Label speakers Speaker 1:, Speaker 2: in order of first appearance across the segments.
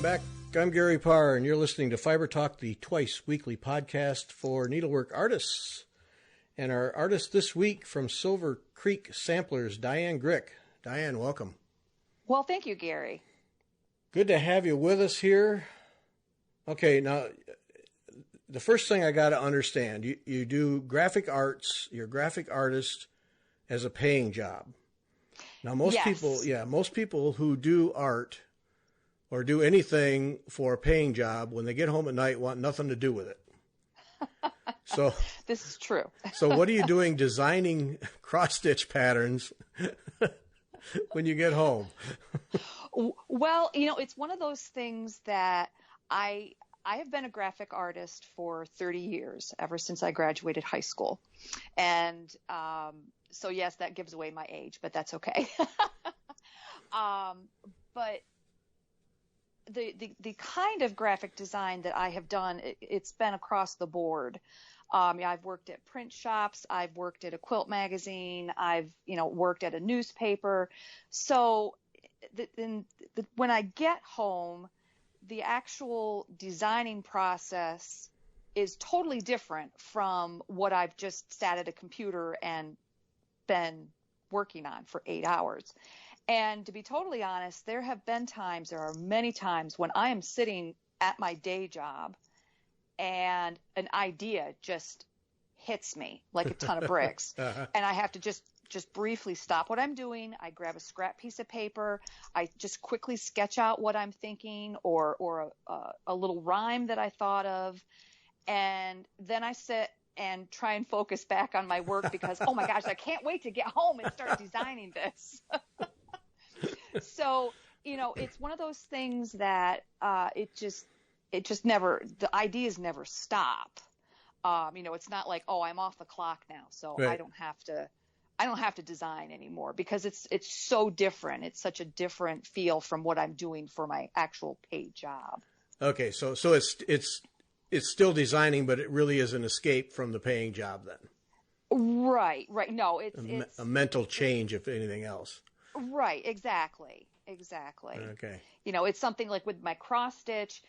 Speaker 1: back. I'm Gary Parr, and you're listening to Fiber Talk, the twice weekly podcast for needlework artists. And our artist this week from Silver Creek Samplers, Diane Grick. Diane, welcome.
Speaker 2: Well, thank you, Gary.
Speaker 1: Good to have you with us here. Okay, now, the first thing I got to understand, you do graphic arts, you're a graphic artist as a paying job. Now, most people who do art or do anything for a paying job, when they get home at night, want nothing to do with it. So
Speaker 2: this is true.
Speaker 1: So what are you doing designing cross-stitch patterns when you get home?
Speaker 2: Well, it's one of those things that I have been a graphic artist for 30 years, ever since I graduated high school. And so, yes, that gives away my age, but that's okay. But the kind of graphic design that I have done, it's been across the board. I've worked at print shops. I've worked at a quilt magazine. I've, worked at a newspaper. So when I get home, the actual designing process is totally different from what I've just sat at a computer and been working on for 8 hours. And to be totally honest, there are many times when I am sitting at my day job and an idea just hits me like a ton of bricks. And I have to just briefly stop what I'm doing. I grab a scrap piece of paper. I just quickly sketch out what I'm thinking or a little rhyme that I thought of. And then I sit and try and focus back on my work because, oh my gosh, I can't wait to get home and start designing this. So, it's one of those things that it just never, the ideas never stop. It's not like, oh, I'm off the clock now, so right. I don't have to design anymore because it's so different. It's such a different feel from what I'm doing for my actual paid job.
Speaker 1: Okay, so it's still designing, but it really is an escape from the paying job then.
Speaker 2: Right. No, it's
Speaker 1: a mental change, if anything else.
Speaker 2: Right. Exactly.
Speaker 1: Okay.
Speaker 2: It's something like with my cross stitch.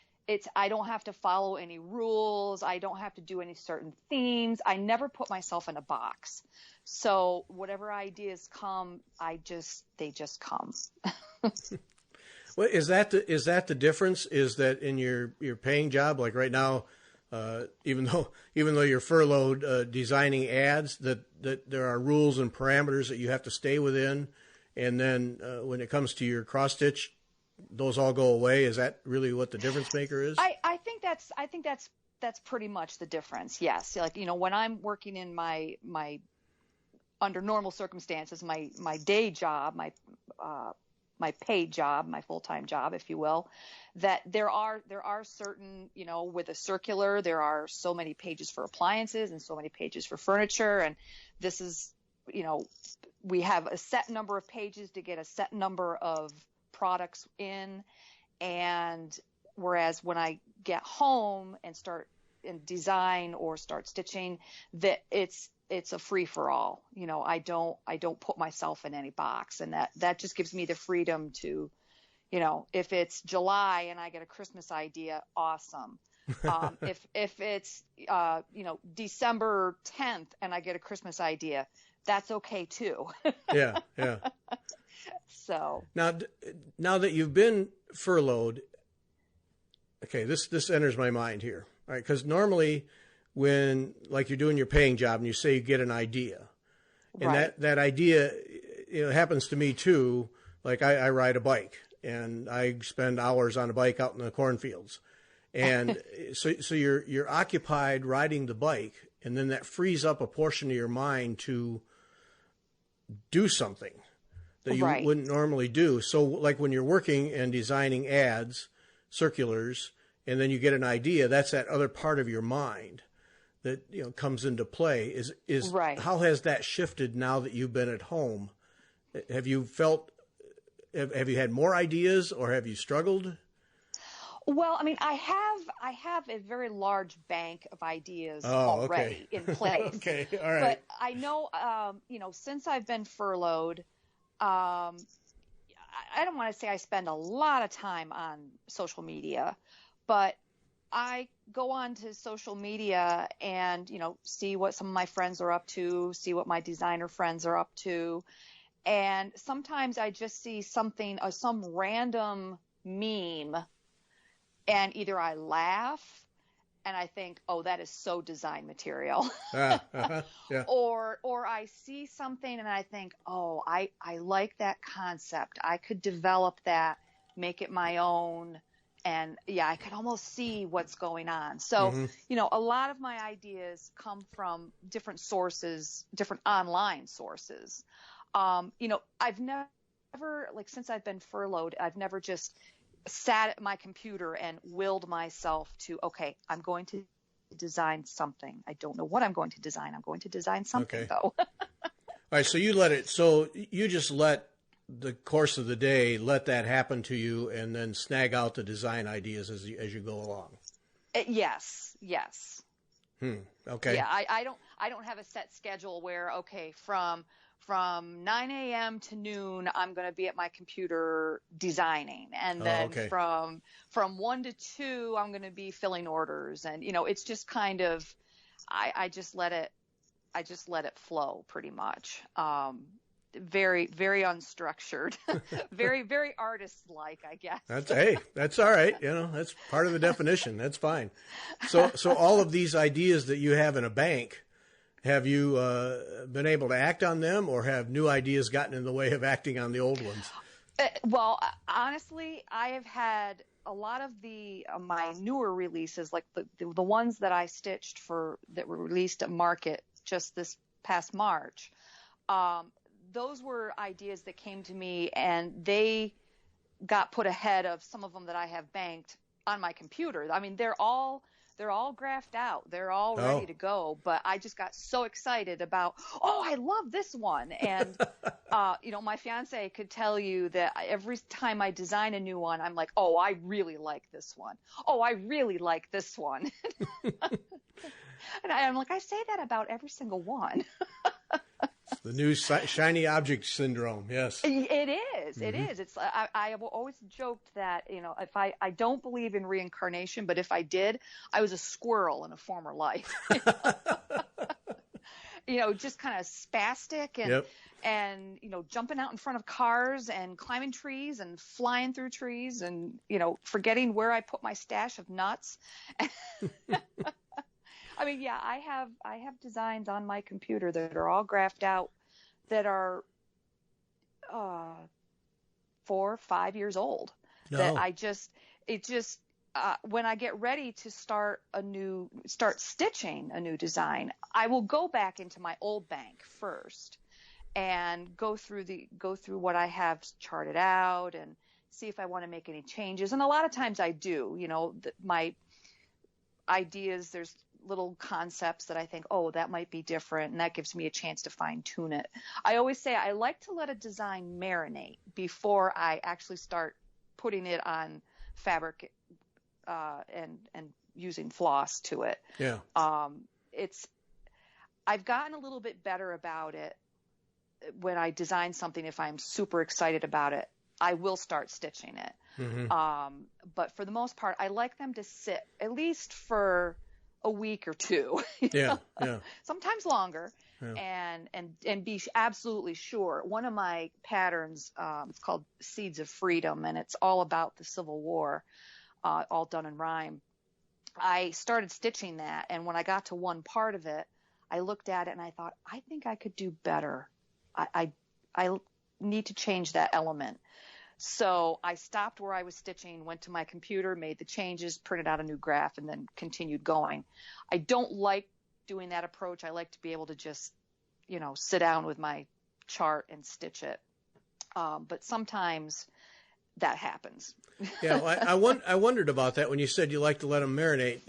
Speaker 2: I don't have to follow any rules. I don't have to do any certain themes. I never put myself in a box. So whatever ideas come, they just come.
Speaker 1: Well, is that the difference? Is that in your paying job, like right now, even though you're furloughed, designing ads, that there are rules and parameters that you have to stay within, and then when it comes to your cross stitch, those all go away. Is that really what the difference maker is?
Speaker 2: I think that's pretty much the difference. Yes, like when I'm working in my under normal circumstances, my day job, my paid job, my full-time job, if you will, that there are certain, with a circular, there are so many pages for appliances and so many pages for furniture. And this is, we have a set number of pages to get a set number of products in. And whereas when I get home and start in design or start stitching, that it's a free for all. I don't put myself in any box, and that just gives me the freedom to, if it's July and I get a Christmas idea, awesome. If it's December 10th and I get a Christmas idea, that's okay too.
Speaker 1: Yeah.
Speaker 2: So
Speaker 1: now that you've been furloughed, okay, this enters my mind here. All right, because normally when, like, you're doing your paying job and you say you get an idea, and right. that idea, happens to me too. Like I ride a bike and I spend hours on a bike out in the cornfields, and so you're occupied riding the bike, and then that frees up a portion of your mind to do something that you
Speaker 2: right.
Speaker 1: wouldn't normally do. So like when you're working and designing ads, circulars, and then you get an idea, that's that other part of your mind that comes into play. Is
Speaker 2: right.
Speaker 1: How has that shifted now that you've been at home? Have you had more ideas, or have you struggled?
Speaker 2: Well, I mean, I have a very large bank of ideas already in place.
Speaker 1: Okay, all right.
Speaker 2: But I know, since I've been furloughed, I I don't want to say I spend a lot of time on social media, but I go on to social media and, see what some of my friends are up to, see what my designer friends are up to. And sometimes I just see something, some random meme, and either I laugh and I think, oh, that is so design material.
Speaker 1: Yeah.
Speaker 2: Or I see something and I think, oh, I like that concept. I could develop that, make it my own. And yeah, I could almost see what's going on. So, a lot of my ideas come from different sources, different online sources. I've never, like, since I've been furloughed, I've never just sat at my computer and willed myself to, okay, I'm going to design something. I don't know what I'm going to design. I'm going to design something, though.
Speaker 1: All right. So you just let the course of the day, let that happen to you, and then snag out the design ideas as you go along.
Speaker 2: Yes.
Speaker 1: Okay.
Speaker 2: Yeah. I don't have a set schedule where, okay, from 9 a.m. to noon, I'm going to be at my computer designing. And then from 1 to 2, I'm going to be filling orders. And, it's just kind of, I just let it flow pretty much. Very, very unstructured, very, very artist-like, I guess.
Speaker 1: That's all right. That's part of the definition. That's fine. So all of these ideas that you have in a bank, have you been able to act on them, or have new ideas gotten in the way of acting on the old ones?
Speaker 2: Well, honestly, I have had a lot of my newer releases, like the ones that I stitched that were released at market just this past March. Those were ideas that came to me, and they got put ahead of some of them that I have banked on my computer. I mean, they're all graphed out. They're all ready to go. But I just got so excited about, I love this one. And, my fiance could tell you that every time I design a new one, I'm like, oh, I really like this one. Oh, I really like this one. And I'm like, I say that about every single one.
Speaker 1: The new shiny object syndrome. Yes,
Speaker 2: it is. It is. It's. I have always joked that if I don't believe in reincarnation, but if I did, I was a squirrel in a former life. Just kind of spastic and jumping out in front of cars and climbing trees and flying through trees and forgetting where I put my stash of nuts. I mean, yeah, I have designs on my computer that are all graphed out that are 4 or 5 years old. No. That when I get ready to start stitching a new design, I will go back into my old bank first and go through what I have charted out and see if I want to make any changes. And a lot of times I do. My ideas, there's little concepts that I think, oh, that might be different, and that gives me a chance to fine tune it. I always say I like to let a design marinate before I actually start putting it on fabric and using floss to it.
Speaker 1: Yeah.
Speaker 2: I've gotten a little bit better about it. When I design something, if I'm super excited about it, I will start stitching it. Mm-hmm. But for the most part, I like them to sit at least for a week or two.
Speaker 1: Yeah.
Speaker 2: Sometimes longer. Yeah. And be absolutely sure. One of my patterns, it's called Seeds of Freedom, and it's all about the Civil War, all done in rhyme. I started stitching that, and when I got to one part of it, I looked at it and I thought, I think I could do better. I need to change that element. So I stopped where I was stitching, went to my computer, made the changes, printed out a new graph, and then continued going. I don't like doing that approach. I like to be able to just, sit down with my chart and stitch it. But sometimes that happens.
Speaker 1: Yeah, well, I wondered about that when you said you like to let them marinate.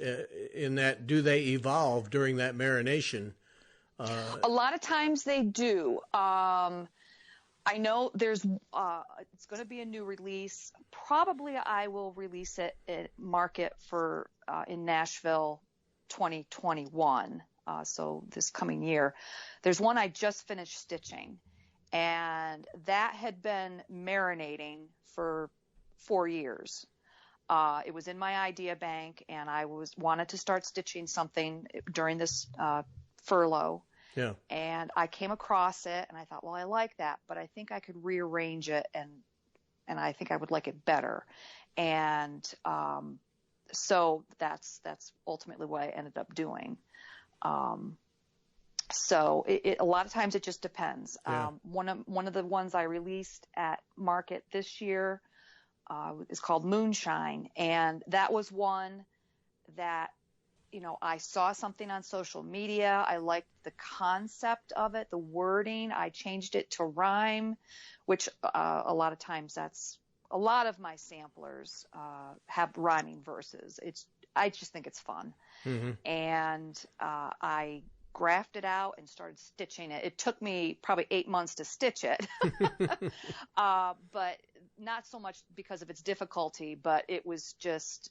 Speaker 1: In that, do they evolve during that marination?
Speaker 2: A lot of times they do. I know there's it's going to be a new release. Probably I will release it at market for in Nashville 2021. So this coming year. There's one I just finished stitching, And that had been marinating for 4 years. It was in my idea bank, and I wanted to start stitching something during this furlough.
Speaker 1: Yeah.
Speaker 2: And I came across it, and I thought, well, I like that, but I think I could rearrange it, and I think I would like it better. And so that's ultimately what I ended up doing. So a lot of times it just depends.
Speaker 1: Yeah.
Speaker 2: One of the ones I released at market this year is called Moonshine, and that was one that, I saw something on social media. I liked the concept of it, the wording. I changed it to rhyme, which a lot of times a lot of my samplers have rhyming verses. I just think it's fun.
Speaker 1: Mm-hmm.
Speaker 2: And I graphed it out and started stitching it. It took me probably 8 months to stitch it, but not so much because of its difficulty, but it was just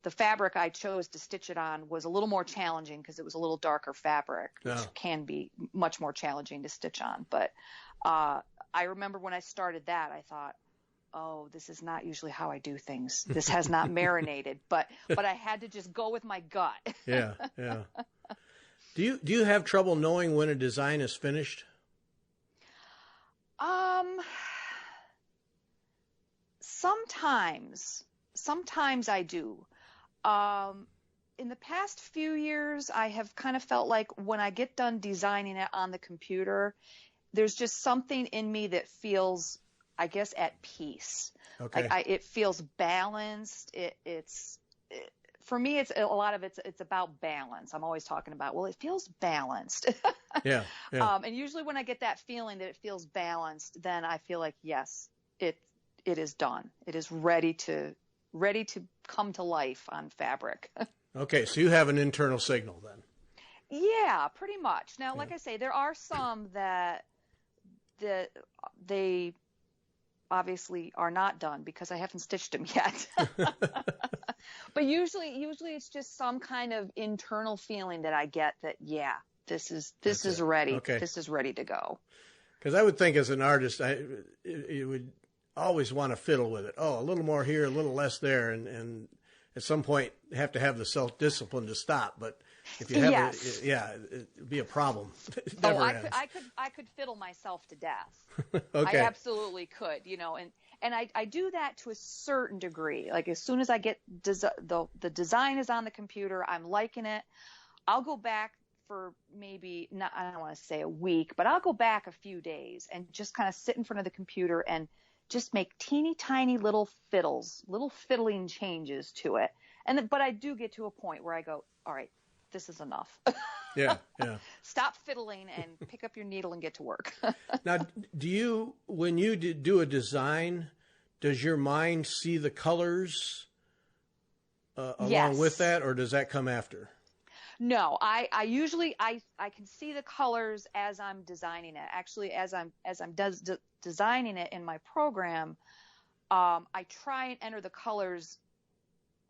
Speaker 2: the fabric I chose to stitch it on was a little more challenging because it was a little darker fabric, which can be much more challenging to stitch on. But I remember when I started that, I thought, oh, this is not usually how I do things. This has not marinated, but I had to just go with my gut.
Speaker 1: Yeah. Do you have trouble knowing when a design is finished?
Speaker 2: Sometimes I do. In the past few years, I have kind of felt like when I get done designing it on the computer, there's just something in me that feels, I guess, at peace.
Speaker 1: Okay.
Speaker 2: Like it feels balanced. For me, it's a lot of it's about balance. I'm always talking about, well, it feels balanced.
Speaker 1: Yeah.
Speaker 2: And usually when I get that feeling that it feels balanced, then I feel like, yes, it is done. It is ready to come to life on fabric.
Speaker 1: Okay, so you have an internal signal then.
Speaker 2: Yeah, pretty much. Now, like I say, there are some that they obviously are not done because I haven't stitched them yet. But usually it's just some kind of internal feeling that I get that, yeah, this is ready.
Speaker 1: Okay.
Speaker 2: This is ready to go.
Speaker 1: Because I would think as an artist, you would always want to fiddle with it. Oh, a little more here, a little less there, and at some point have to have the self-discipline to stop. But if you have it'd be a problem. It never ends.
Speaker 2: I could fiddle myself to death.
Speaker 1: Okay.
Speaker 2: I absolutely could, and I do that to a certain degree. Like as soon as I get the design is on the computer, I'm liking it, I'll go back for maybe I don't want to say a week, but I'll go back a few days and just kind of sit in front of the computer and just make teeny tiny little fiddling changes to it. But I do get to a point where I go, all right, this is enough.
Speaker 1: Yeah.
Speaker 2: Stop fiddling and pick up your needle and get to work.
Speaker 1: Now, when you do a design, does your mind see the colors along with that, or does that come after?
Speaker 2: No, I usually I can see the colors as I'm designing it. Actually, as I'm designing it in my program, I try and enter the colors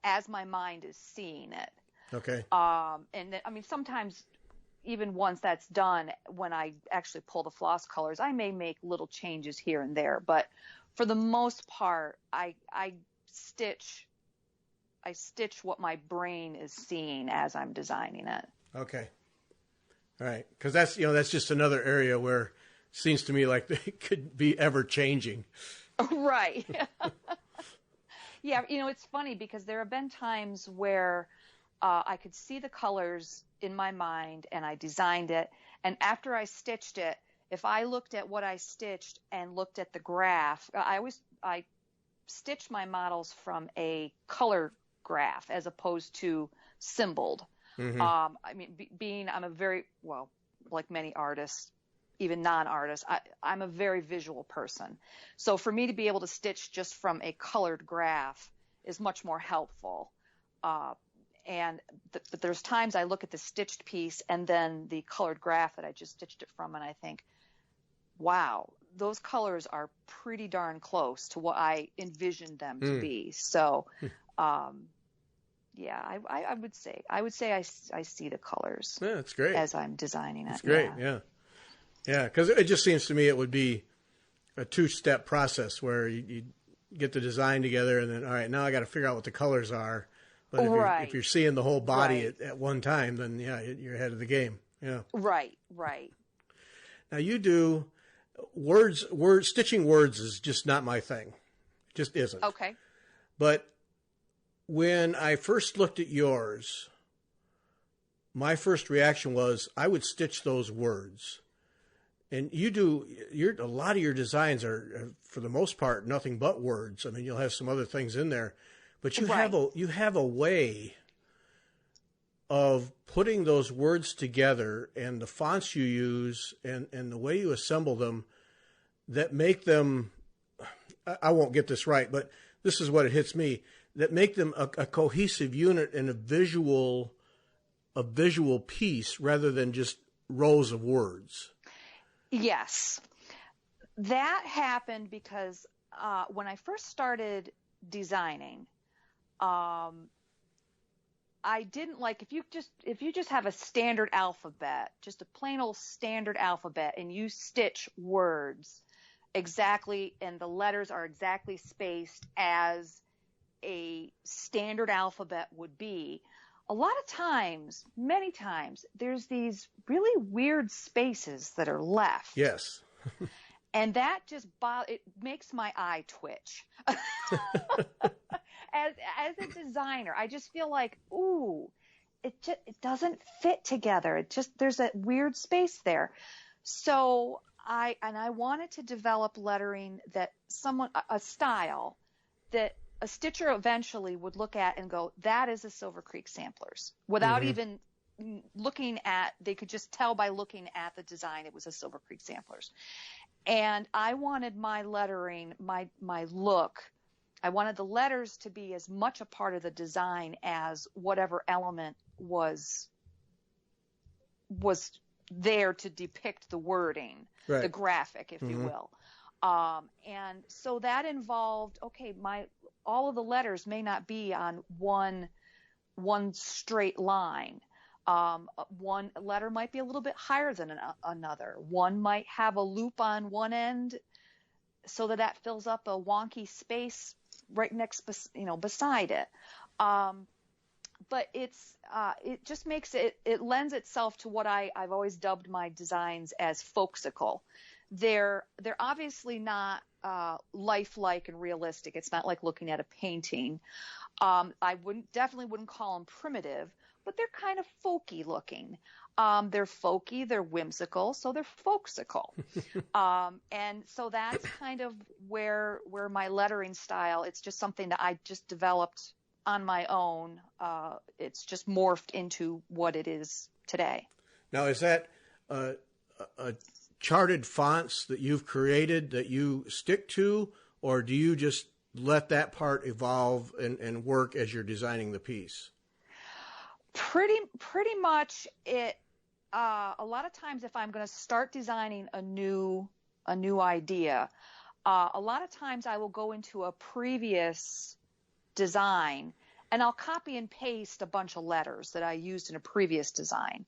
Speaker 2: as my mind is seeing it.
Speaker 1: Okay.
Speaker 2: And sometimes even once that's done, when I actually pull the floss colors, I may make little changes here and there, but for the most part, I stitch what my brain is seeing as I'm designing it.
Speaker 1: Okay. All right. Because that's just another area where it seems to me like they could be ever changing.
Speaker 2: Right. Yeah. It's funny because there have been times where I could see the colors in my mind and I designed it. And after I stitched it, if I looked at what I stitched and looked at the graph, I stitch my models from a color graph as opposed to symboled. Mm-hmm. I'm a very, well, like many artists, even non-artists, I'm a very visual person. So for me to be able to stitch just from a colored graph is much more helpful. But there's times I look at the stitched piece and then the colored graph that I just stitched it from, and I think, wow, those colors are pretty darn close to what I envisioned them to be. So, yeah, I would say I see the colors.
Speaker 1: Yeah, that's great.
Speaker 2: As I'm designing it.
Speaker 1: That's great. Yeah. Yeah, because it just seems to me it would be a two-step process where you get the design together and then, all right, now I got to figure out what the colors are. But if you're seeing the whole body at one time, then yeah, you're ahead of the game. Yeah.
Speaker 2: Right.
Speaker 1: Now you do stitching words is just not my thing. It just isn't.
Speaker 2: Okay.
Speaker 1: But when I first looked at yours, my first reaction was I would stitch those words. And a lot of your designs are, for the most part, nothing but words. I mean, you'll have some other things in there, but you have a way of putting those words together and the fonts you use and the way you assemble them that make them, I won't get this right, but this is what it hits me, that make them a cohesive unit and a visual piece rather than just rows of words.
Speaker 2: Yes, that happened because when I first started designing, I didn't like if you just have a standard alphabet, just a plain old standard alphabet, and you stitch words exactly, and the letters are exactly spaced as a standard alphabet would be. A lot of times, many times, there's these really weird spaces that are left.
Speaker 1: Yes.
Speaker 2: And that just it makes my eye twitch. As a designer, I just feel like, ooh, it doesn't fit together. There's a weird space there. So I wanted to develop lettering that a style that a stitcher eventually would look at and go, that is a Silver Creek Samplers, without even looking at, they could just tell by looking at the design it was a Silver Creek Samplers. And I wanted my lettering, my look, I wanted the letters to be as much a part of the design as whatever element was there to depict the wording, the graphic, if you will. And so that involved, okay, all of the letters may not be on one straight line. One letter might be a little bit higher than another. One might have a loop on one end so that fills up a wonky space right beside it. But it just makes it lends itself to what I've always dubbed my designs as folksicle. They're obviously not lifelike and realistic. It's not like looking at a painting. I definitely wouldn't call them primitive, but they're kind of folky looking. They're folky, they're whimsical, so they're folksicle. And so that's kind of where my lettering style, it's just something that I just developed on my own. It's just morphed into what it is today.
Speaker 1: Now, is that a charted fonts that you've created that you stick to, or do you just let that part evolve and work as you're designing the piece?
Speaker 2: Pretty much it. A lot of times, if I'm going to start designing a new idea, a lot of times I will go into a previous design and I'll copy and paste a bunch of letters that I used in a previous design.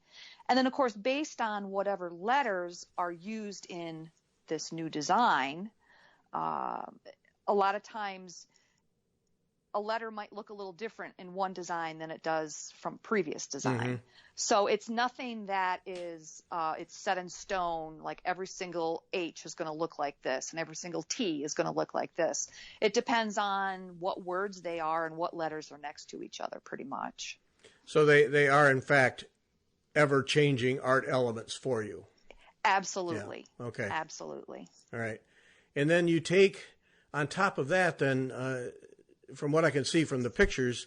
Speaker 2: And then, of course, based on whatever letters are used in this new design, a lot of times a letter might look a little different in one design than it does from previous design. Mm-hmm. So it's nothing that is it's set in stone, like every single H is going to look like this and every single T is going to look like this. It depends on what words they are and what letters are next to each other, pretty much.
Speaker 1: So they are, in fact, ever-changing art elements for you.
Speaker 2: Absolutely.
Speaker 1: Yeah. Okay.
Speaker 2: Absolutely.
Speaker 1: All right. And then you take, on top of that, then, from what I can see from the pictures,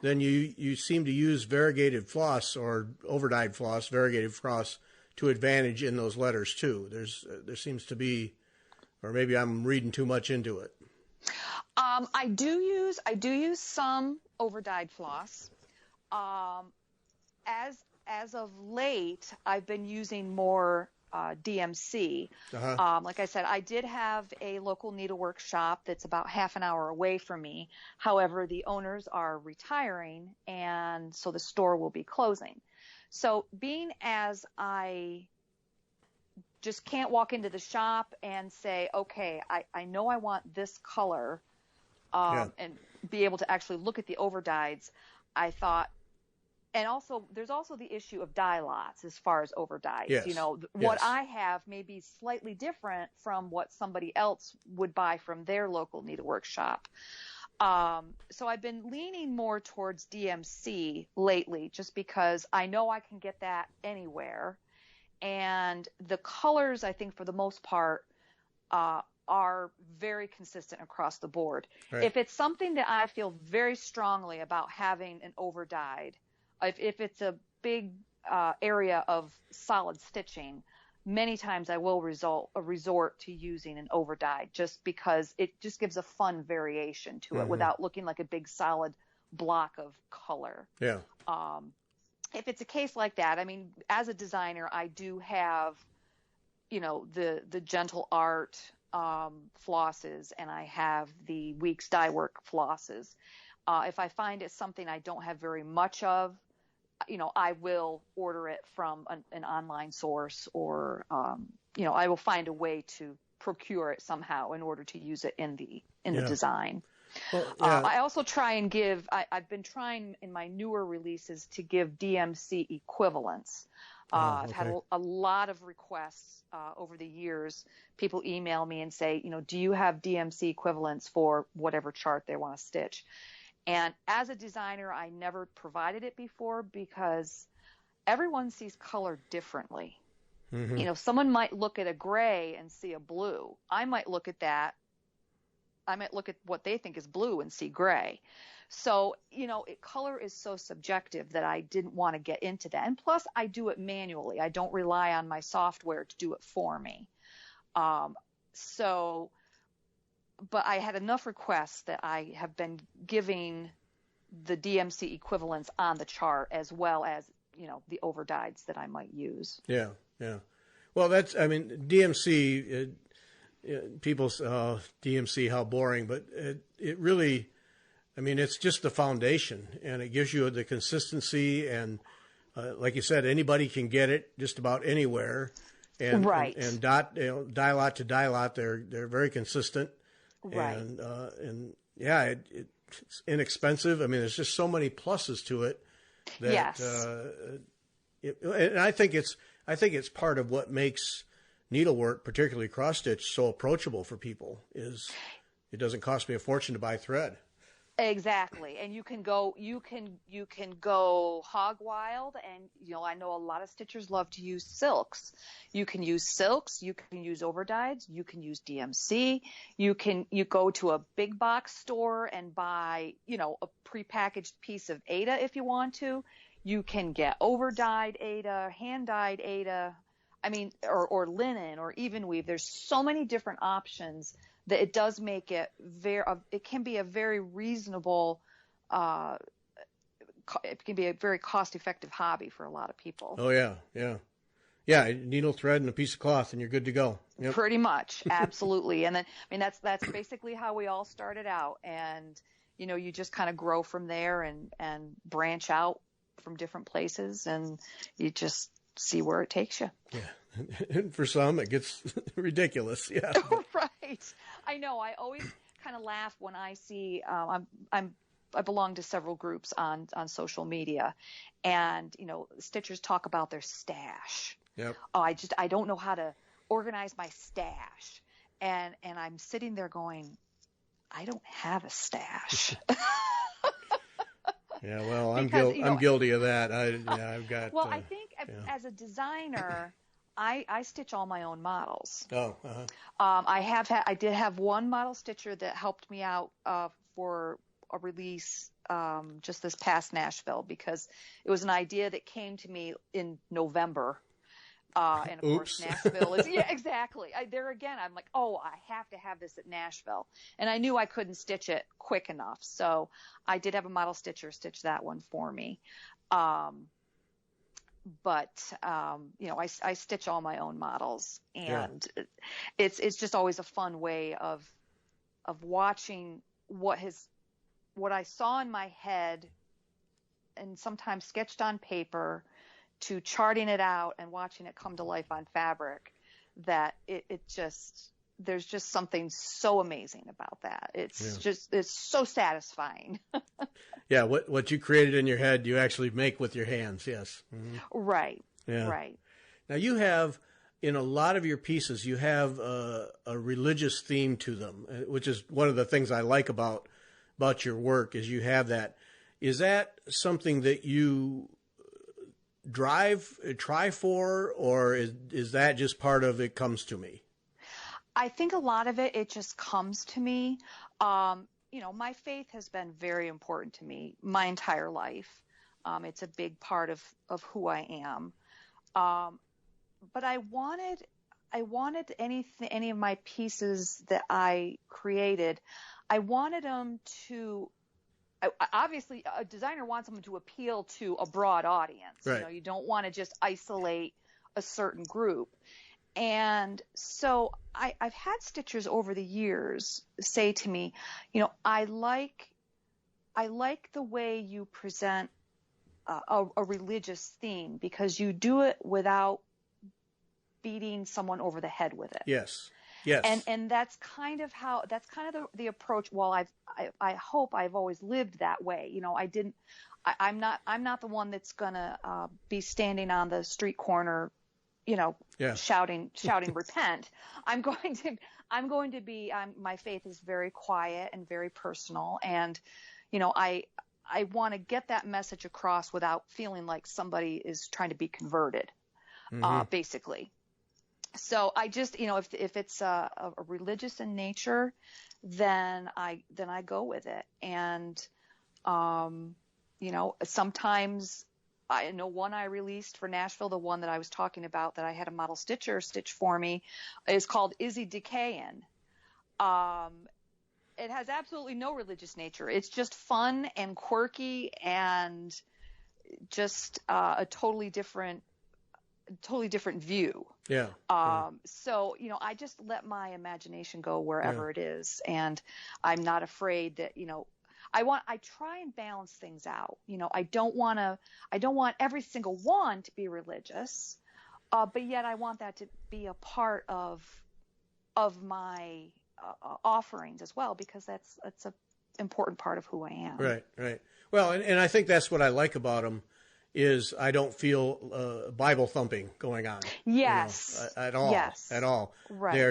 Speaker 1: then you seem to use variegated floss or overdyed floss, variegated floss, to advantage in those letters too. There seems to be, or maybe I'm reading too much into it.
Speaker 2: I do use some overdyed floss. As of late, I've been using more DMC. Uh-huh. Like I said, I did have a local needlework shop that's about half an hour away from me. However, the owners are retiring, and so the store will be closing. So being as I just can't walk into the shop and say, okay, I know I want this color, and be able to actually look at the overdyes. I thought, and also there's also the issue of dye lots as far as overdyes.
Speaker 1: Yes.
Speaker 2: You know,
Speaker 1: Yes.
Speaker 2: what I have may be slightly different from what somebody else would buy from their local needlework shop. So I've been leaning more towards DMC lately, just because I know I can get that anywhere. And the colors, I think for the most part, are very consistent across the board.
Speaker 1: Right.
Speaker 2: If it's something that I feel very strongly about having an overdyed, if it's a big area of solid stitching, many times I will resort to using an overdyed, just because it just gives a fun variation to it without looking like a big solid block of color.
Speaker 1: Yeah.
Speaker 2: If it's a case like that, I mean, as a designer, I do have, you know, the Gentle Art flosses, and I have the Weeks Dye Work flosses. If I find it's something I don't have very much of, you know, I will order it from an online source, or, you know, I will find a way to procure it somehow in order to use it in the design.
Speaker 1: Well, yeah.
Speaker 2: I also try and give, I've been trying in my newer releases to give DMC equivalents. I've had a lot of requests over the years. People email me and say, you know, do you have DMC equivalents for whatever chart they want to stitch? And as a designer, I never provided it before, because everyone sees color differently.
Speaker 1: Mm-hmm.
Speaker 2: You know, someone might look at a gray and see a blue. I might look at that. I might look at what they think is blue and see gray. So, you know, color is so subjective that I didn't want to get into that. And plus, I do it manually. I don't rely on my software to do it for me. But I had enough requests that I have been giving the DMC equivalents on the chart, as well as, you know, the overdyes that I might use.
Speaker 1: Yeah, yeah. Well, that's, I mean, DMC, people say, oh, DMC, how boring, but it really, I mean, it's just the foundation, and it gives you the consistency, and like you said, anybody can get it just about anywhere. And,
Speaker 2: right.
Speaker 1: And dye lot to dye lot, they're very consistent.
Speaker 2: Right.
Speaker 1: And yeah, it's inexpensive. I mean, there's just so many pluses to it that,
Speaker 2: yes.
Speaker 1: And I think it's part of what makes needlework, particularly cross stitch, so approachable for people, is it doesn't cost me a fortune to buy thread.
Speaker 2: Exactly. And you can go hog wild, and, you know, I know a lot of stitchers love to use silks. You can use silks, you can use overdyes, you can use DMC, you go to a big box store and buy, you know, a prepackaged piece of Aida if you want to. You can get overdyed Aida, hand dyed Aida, I mean, or linen, or even weave. There's so many different options that it does make it it can be a very reasonable, it can be a very cost-effective hobby for a lot of people.
Speaker 1: Oh yeah, yeah, yeah. Needle, thread, and a piece of cloth, and you're good to go. Yep.
Speaker 2: Pretty much, absolutely. And then, I mean, that's basically how we all started out, and, you know, you just kind of grow from there and branch out from different places, and you just see where it takes you.
Speaker 1: Yeah. And for some, it gets ridiculous. Yeah.
Speaker 2: Right. I know. I always kind of laugh when I see, I belong to several groups on social media, and, you know, stitchers talk about their stash.
Speaker 1: Yep.
Speaker 2: Oh, I don't know how to organize my stash. And I'm sitting there going, I don't have a stash.
Speaker 1: Yeah, well, I'm guilty of that. I've got.
Speaker 2: Well, I think as a designer, I stitch all my own models.
Speaker 1: Oh.
Speaker 2: I did have one model stitcher that helped me out for a release just this past Nashville, because it was an idea that came to me in November. And of course, Nashville is, yeah, exactly. There again, I'm like, oh, I have to have this at Nashville. And I knew I couldn't stitch it quick enough. So I did have a model stitcher stitch that one for me. But you know, I stitch all my own models, and it's just always a fun way of watching what I saw in my head and sometimes sketched on paper, to charting it out and watching it come to life on fabric. that it just, there's just something so amazing about that. It's so satisfying.
Speaker 1: Yeah. What you created in your head, you actually make with your hands. Yes. Mm-hmm.
Speaker 2: Right.
Speaker 1: Yeah.
Speaker 2: Right.
Speaker 1: Now you have, in a lot of your pieces, you have a religious theme to them, which is one of the things I like about your work is you have that. Is that something that you try for, or is that just part of it comes to me?
Speaker 2: I think a lot of it just comes to me. My faith has been very important to me my entire life. It's a big part of who I am. But I wanted any of my pieces that I created, I wanted them to, obviously a designer wants them to appeal to a broad audience.
Speaker 1: Right.
Speaker 2: You don't want to just isolate a certain group. And so I've had stitchers over the years say to me, I like the way you present a religious theme because you do it without beating someone over the head with it.
Speaker 1: Yes. Yes.
Speaker 2: And that's kind of the approach. Well, I hope I've always lived that way. I'm not the one that's gonna be standing on the street corner, shouting repent. I'm going to be, my faith is very quiet and very personal. And, I want to get that message across without feeling like somebody is trying to be converted, basically. So I just, if it's a religious in nature, then I go with it. And, sometimes I know one I released for Nashville, the one that I was talking about that I had a model stitcher stitch for me is called Izzy Decayin. It has absolutely no religious nature. It's just fun and quirky and just a totally different view.
Speaker 1: Yeah.
Speaker 2: So, I just let my imagination go wherever it is. And I'm not afraid that, I try and balance things out. I don't want every single one to be religious. But yet I want that to be a part of my offerings as well, because that's an important part of who I am.
Speaker 1: Right. Right. Well, and I think that's what I like about them. Is I don't feel Bible thumping going on.
Speaker 2: Yes.
Speaker 1: At all.
Speaker 2: Yes.
Speaker 1: At all.
Speaker 2: Right.
Speaker 1: They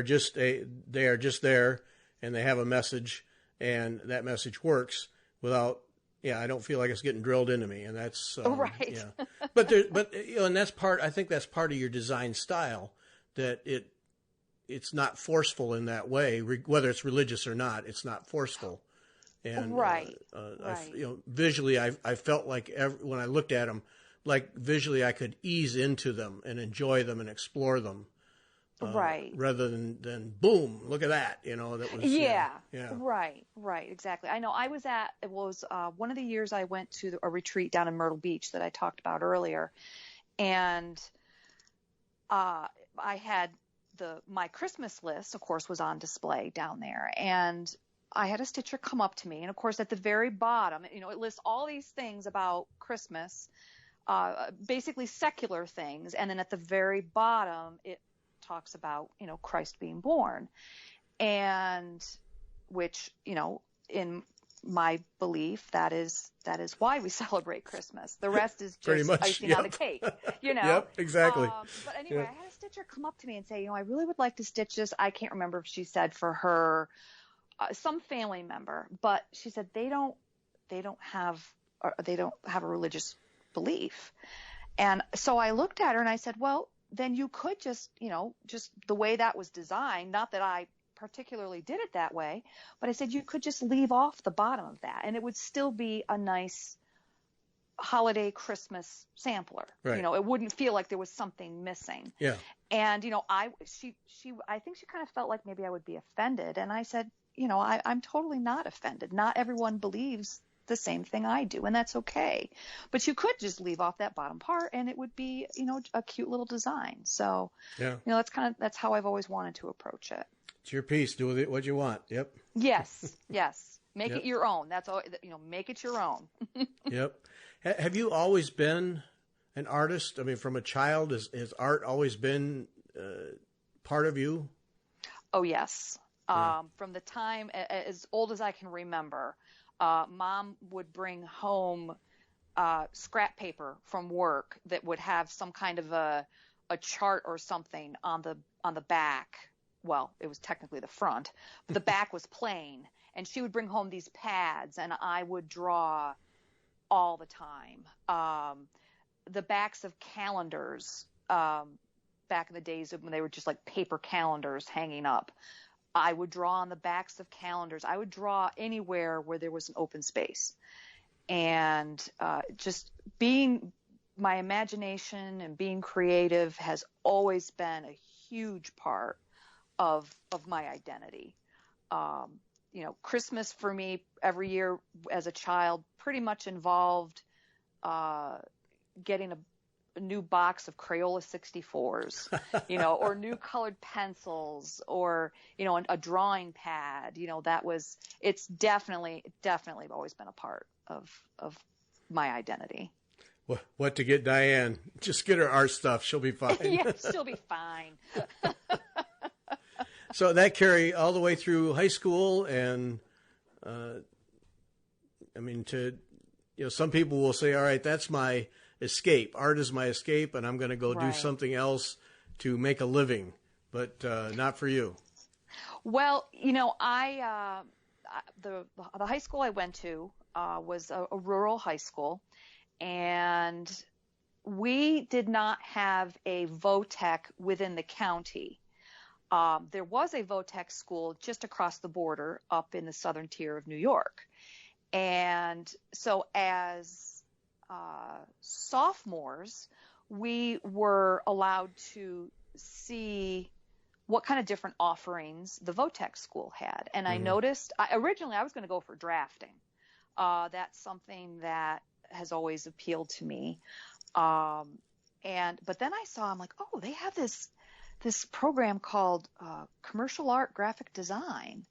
Speaker 1: are just there, and they have a message, and that message works without. Yeah, I don't feel like it's getting drilled into me, and that's
Speaker 2: right.
Speaker 1: Yeah. But and that's part. I think that's part of your design style, that it's not forceful in that way, whether it's religious or not. It's not forceful. And
Speaker 2: right.
Speaker 1: visually, I felt like when I looked at them, like visually, I could ease into them and enjoy them and explore them,
Speaker 2: right?
Speaker 1: Rather than boom, look at that, that was
Speaker 2: yeah.
Speaker 1: Right,
Speaker 2: exactly. I know. It was one of the years I went to a retreat down in Myrtle Beach that I talked about earlier, and I had my Christmas list, of course, was on display down there, and I had a stitcher come up to me, and of course at the very bottom, it lists all these things about Christmas, basically secular things, and then at the very bottom it talks about, Christ being born, and which, in my belief, that is why we celebrate Christmas. The rest is just icing on the cake,
Speaker 1: Yep, exactly.
Speaker 2: But anyway, I had a stitcher come up to me and say, I really would like to stitch this. I can't remember if she said for her some family member, but she said they don't have a religious belief. And so I looked at her and I said, well, then you could just the way that was designed, not that I particularly did it that way, but I said you could just leave off the bottom of that and it would still be a nice holiday Christmas sampler.
Speaker 1: Right.
Speaker 2: It wouldn't feel like there was something missing.
Speaker 1: Yeah.
Speaker 2: And I think she kind of felt like maybe I would be offended, and I said, I'm totally not offended. Not everyone believes the same thing I do, and that's okay. But you could just leave off that bottom part, and it would be, a cute little design. So,
Speaker 1: yeah,
Speaker 2: that's how I've always wanted to approach it.
Speaker 1: It's your piece. Do with it what you want. Yep.
Speaker 2: Yes. Yes. Make it your own. That's all. Make it your own.
Speaker 1: Yep. Have you always been an artist? I mean, from a child, has art always been part of you?
Speaker 2: Oh, yes.
Speaker 1: Yeah.
Speaker 2: From the time as old as I can remember, Mom would bring home scrap paper from work that would have some kind of a chart or something on the back. Well, it was technically the front, but the back was plain. And she would bring home these pads, and I would draw all the time. The backs of calendars, back in the days when they were just like paper calendars hanging up, I would draw on the backs of calendars. I would draw anywhere where there was an open space. And just being my imagination and being creative has always been a huge part of my identity. Christmas for me every year as a child pretty much involved getting a new box of Crayola 64s, or new colored pencils, or, a drawing pad. It's definitely always been a part of my identity.
Speaker 1: What to get Diane? Just get her art stuff. She'll be fine.
Speaker 2: Yeah, she'll be fine.
Speaker 1: So that carry all the way through high school, and some people will say, all right, that's my escape. Art is my escape, and I'm going to go do something else to make a living, but not for you.
Speaker 2: Well, the high school I went to was a rural high school, and we did not have a VOTEC within the county. There was a VOTEC school just across the border up in the southern tier of New York. And so as sophomores, we were allowed to see what kind of different offerings the VOTEC school had. And I noticed, originally I was going to go for drafting. That's something that has always appealed to me. But then I saw, I'm like, oh, they have this program called commercial art graphic design.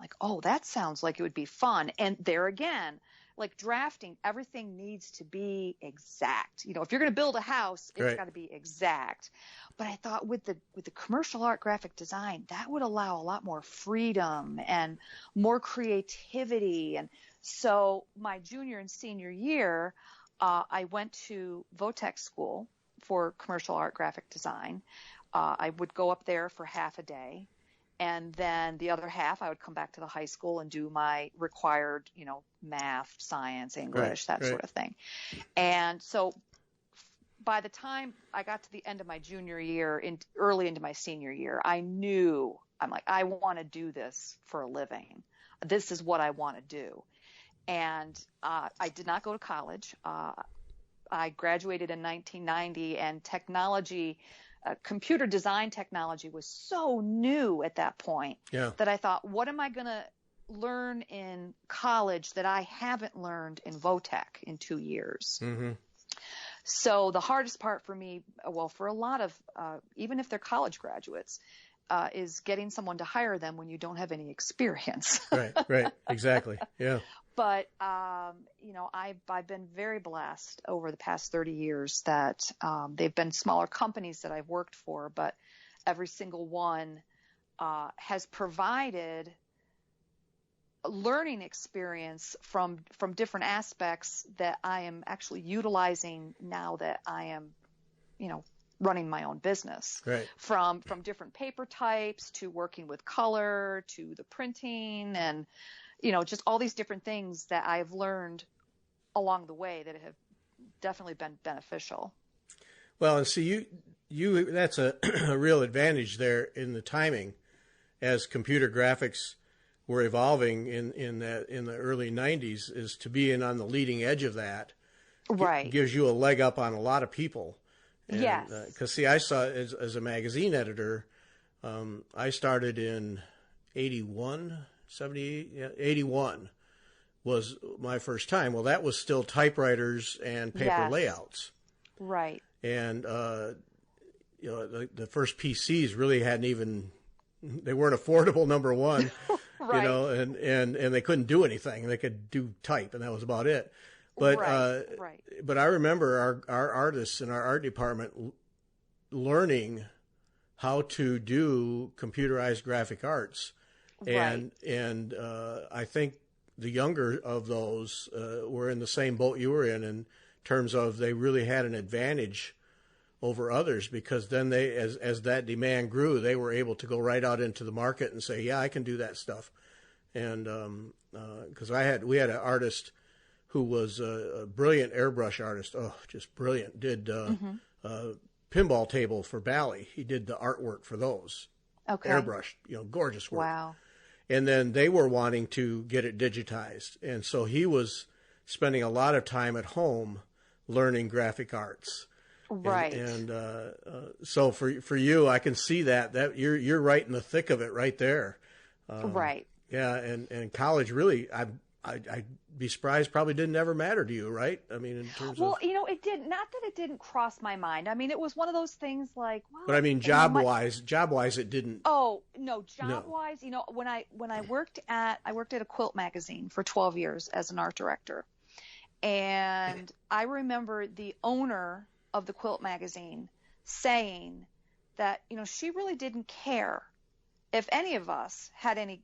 Speaker 2: Like, oh, that sounds like it would be fun. And there again, like drafting, everything needs to be exact. If you're going to build a house, it's got to be exact. But I thought with the commercial art graphic design, that would allow a lot more freedom and more creativity. And so my junior and senior year, I went to VOTEC school for commercial art graphic design. I would go up there for half a day, and then the other half I would come back to the high school and do my required, math, science, English, that sort of thing. And so by the time I got to the end of my junior year, early into my senior year, I'm like, I want to do this for a living. This is what I want to do. And I did not go to college. I graduated in 1990, and technology, computer design technology was so new at that point that I thought, what am I going to learn in college that I haven't learned in VOTEC in 2 years? Mm-hmm. So the hardest part for me, well, for a lot of, even if they're college graduates, is getting someone to hire them when you don't have any experience.
Speaker 1: Right, exactly, yeah.
Speaker 2: But, I've been very blessed over the past 30 years that they've been smaller companies that I've worked for, but every single one has provided a learning experience from different aspects that I am actually utilizing now that I am, running my own business.
Speaker 1: Right.
Speaker 2: From different paper types to working with color to the printing and just all these different things that I've learned along the way that have definitely been beneficial.
Speaker 1: Well, and see, you that's a real advantage there in the timing, as computer graphics were evolving in the early 90s, is to be on the leading edge of that.
Speaker 2: Right.
Speaker 1: Gives you a leg up on a lot of people. And,
Speaker 2: yes.
Speaker 1: Because, see, I saw, as a magazine editor, I started in 81 was my first time. Well, that was still typewriters and paper layouts.
Speaker 2: Right.
Speaker 1: And, the first PCs really hadn't even, they weren't affordable, number one,
Speaker 2: right.
Speaker 1: And they couldn't do anything. They could do type, and that was about it. But,
Speaker 2: right.
Speaker 1: But I remember our artists in our art department learning how to do computerized graphic arts.
Speaker 2: Right.
Speaker 1: And I think the younger of those were in the same boat you were in terms of they really had an advantage over others, because then they, as that demand grew, they were able to go right out into the market and say, yeah, I can do that stuff. And because we had an artist who was a brilliant airbrush artist, just brilliant, did pinball table for Bally. He did the artwork for those.
Speaker 2: Okay.
Speaker 1: Airbrush, gorgeous work.
Speaker 2: Wow.
Speaker 1: And then they were wanting to get it digitized. And so he was spending a lot of time at home learning graphic arts.
Speaker 2: Right.
Speaker 1: And so for you, I can see that you're right in the thick of it right there.
Speaker 2: Right.
Speaker 1: Yeah. And college really, I'd be surprised, probably didn't ever matter to you, right? I mean, in terms of.
Speaker 2: Well, it did not that it didn't cross my mind. I mean, it was one of those things like, well,
Speaker 1: but I mean, job wise, it didn't.
Speaker 2: Oh, no, job wise, when I worked at a quilt magazine for 12 years as an art director. And I remember the owner of the quilt magazine saying that, she really didn't care if any of us had any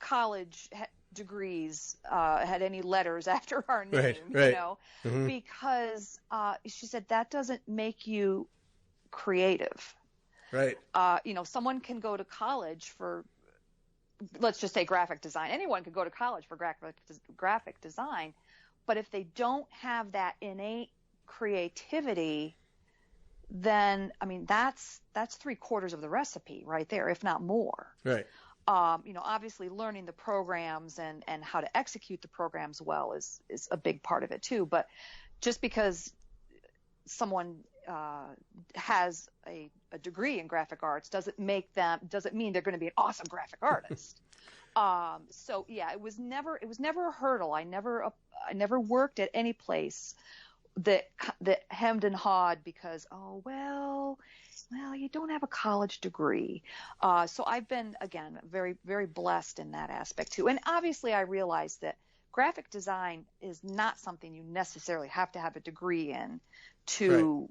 Speaker 2: college degrees, had any letters after our name,
Speaker 1: right. Mm-hmm.
Speaker 2: because she said that doesn't make you creative.
Speaker 1: Right.
Speaker 2: Someone can go to college for, let's just say, graphic design. Anyone could go to college for graphic design, but if they don't have that innate creativity, then that's 3/4 of the recipe right there, if not more.
Speaker 1: Right.
Speaker 2: Obviously learning the programs and how to execute the programs well is a big part of it too. But just because someone has a degree in graphic arts doesn't mean they're going to be an awesome graphic artist. So yeah, it was never a hurdle. I never worked at any place that hemmed and hawed because, well, you don't have a college degree. So I've been, again, very, very blessed in that aspect too. And obviously I realized that graphic design is not something you necessarily have to have a degree in to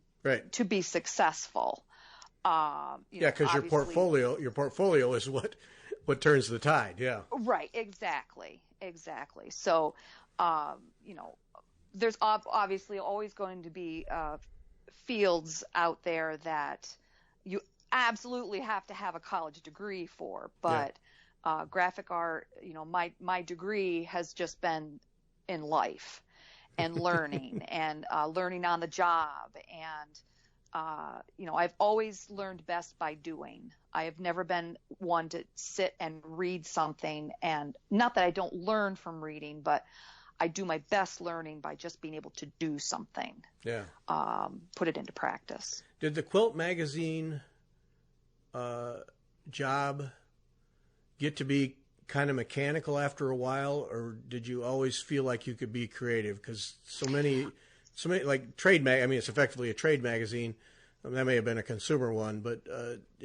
Speaker 2: be successful.
Speaker 1: Because your portfolio is what turns the tide. Yeah.
Speaker 2: Right. Exactly. So, there's obviously always going to be fields out there that you absolutely have to have a college degree for, but graphic art, my degree has just been in life and learning and learning on the job. And, I've always learned best by doing. I have never been one to sit and read something, and not that I don't learn from reading, but I do my best learning by just being able to do something.
Speaker 1: Yeah.
Speaker 2: Put it into practice.
Speaker 1: Did the quilt magazine job get to be kind of mechanical after a while, or did you always feel like you could be creative? Because so many like trade it's effectively a trade magazine. That may have been a consumer one, but